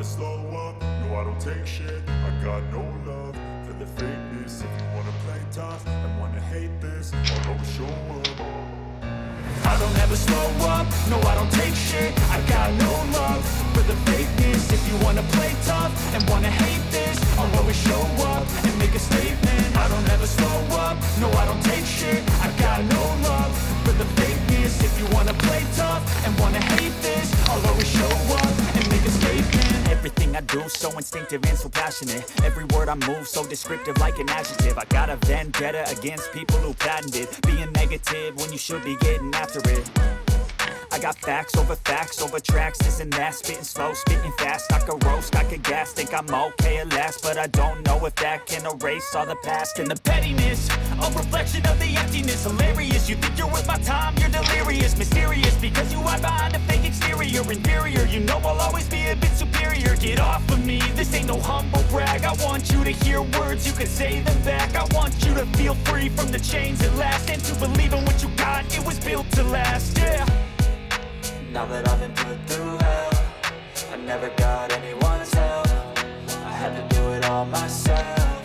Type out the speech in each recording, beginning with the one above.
slow up, no I don't take shit. I got no love for the fakeness. If you wanna play tough and wanna hate this, I'll always show up. I don't ever slow up, no I don't take shit. I got no love for the fakeness. If you wanna play tough and wanna hate this, I'll always show up and make a statement. I don't ever slow up, no I don't take shit. I got no love for the fakeness. If you wanna play tough and wanna hate this, I'll always show up and make a statement. Everything I do so instinctive and so passionate. Every word I move so descriptive like an adjective. I got a vendetta against people who patented being negative when you should be getting after it. I got facts over tracks, this and that. Spitting slow, spitting fast, I could roast, I could gas. Think I'm okay at last, but I don't know if that can erase all the past. And the pettiness, a reflection of the emptiness. Hilarious, you think you're worth my time, you're delirious. Mysterious, because you hide behind a fake exterior. Inferior, you know I'll always be a bit superior. Get off of me, this ain't no humble brag. I want you to hear words, you can say them back. I want you to feel free from the chains at last, and to believe in what you got, it was built to last, yeah. Now that I've been put through hell, I never got anyone's help. I had to do it all myself.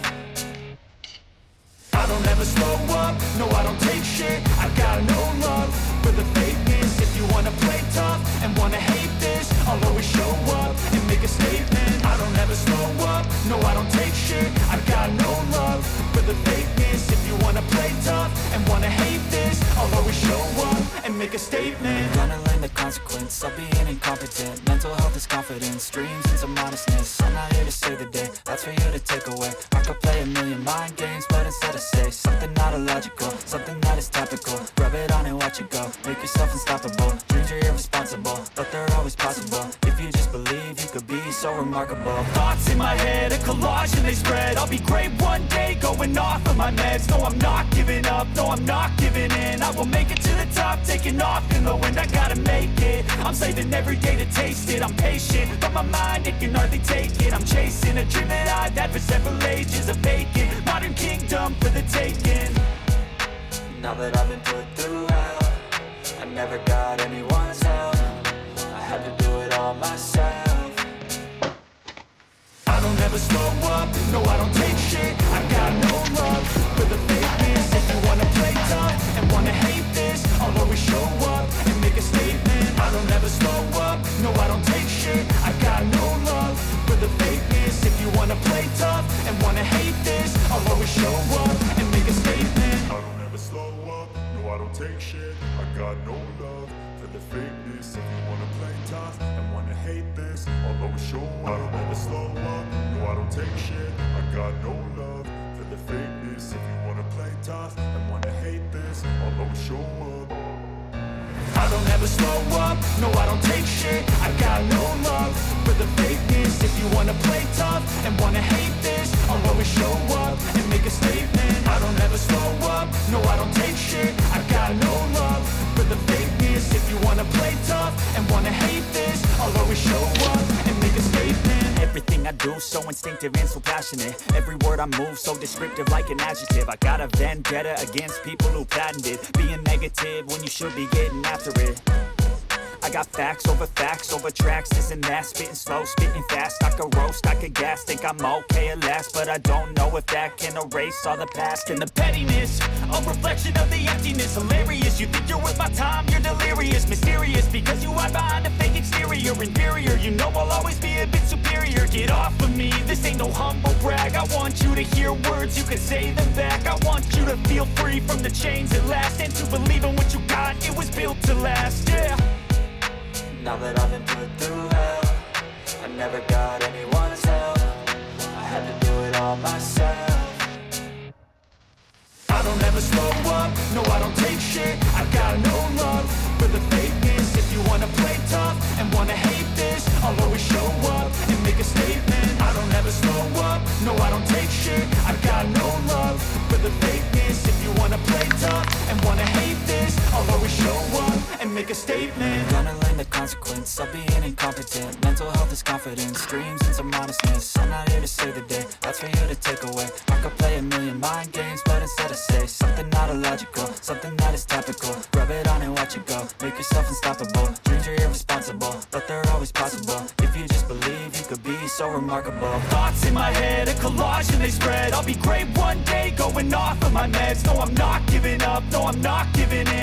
I don't ever slow up, no I don't take shit. I got no love for the fakeness. If you wanna play tough and wanna hate this, I'll always show up and make a statement. I don't ever slow up, no I don't take shit. I got no love for the fakeness. If you wanna play tough and wanna hate this, I'll always show up and make a statement. Gonna learn the consequence of being incompetent. Mental health is confidence, dreams and some modestness. I'm not here to save the day, that's for you to take away. I could play a million mind games, but instead I say something not illogical, something that is topical. Rub it on and watch it go, make yourself unstoppable. Dreams are irresponsible, but they're always possible. If you just believe, you could be so remarkable. Thoughts in my head, a collage and they spread. I'll be great one day, going off of my meds. No, I'm not giving up, no, I'm not giving in. I will make it to the top, taking off in the wind. I gotta make it, I'm saving every day to taste it. I'm patient, but my mind, it can hardly take it. I'm chasing a dream that I've had for several ages. A vacant, modern kingdom for the taking. Now that I've been put through hell, I never got anyone's help. I had to do it all myself. I don't ever slow up, no I don't take shit. I got no love for the fakeness. If you wanna play tough and wanna hate this, I'll always show up and make a statement. I don't ever slow up, no I don't take shit. I got no love for the fakeness. If you wanna play tough and wanna hate this, I'll always show up and make a statement. I don't ever slow up, no I don't take shit. I got no love for the fakeness. If you wanna play tough and wanna hate this, I'll always show up. I don't ever slow up, no I don't take shit. I got no love for the fakeness. If you wanna play tough and wanna hate this, I'll always show up. I don't ever slow up, no I don't take shit. I got no love for the fakeness. If you wanna play tough and wanna hate this, I'll always show up and make a statement. I don't ever slow up, no I don't take shit. I got no love for the fakeness. If you wanna play tough and wanna hate this, I'll always show up and make a statement. Everything I do so instinctive and so passionate. Every word I move so descriptive like an adjective. I got a vendetta against people who patented being negative when you should be getting after it. I got facts over tracks, this and that. Spitting slow, spitting fast, I could roast, I could gas. Think I'm okay at last, but I don't know if that can erase all the past. And the pettiness, a reflection of the emptiness. Hilarious, you think you're worth my time, you're delirious. Mysterious, because you hide behind a fake exterior. Inferior, you know I'll always be a bit superior. Get off of me, this ain't no humble brag. I want you to hear words, you can say them back. I want you to feel free from the chains at last, and to believe in what you got, it was built to last, yeah. Now that I've been put through hell, I never got anyone's help. I had to do it all myself. I don't ever slow up, no I don't take shit. I got no love for the fakeness. If you wanna play tough and wanna hate this, I'll always show up and make a statement. I don't ever slow up, no I don't take shit. I got no love for the fakeness. If you wanna play tough and wanna hate this, I'll always show up and make a statement. Gonna learn the consequence of being incompetent. Mental health is confidence, dreams and some modestness. I'm not here to save the day, that's for you to take away. I could play a million mind games, but instead I say something not illogical, something that is topical. Rub it on and watch it go, make yourself unstoppable. Dreams are irresponsible, but they're always possible. If you just believe, you could be so remarkable. Thoughts in my head, a collage and they spread. I'll be great one day, going off of my meds. No, I'm not giving up, no, I'm not giving in.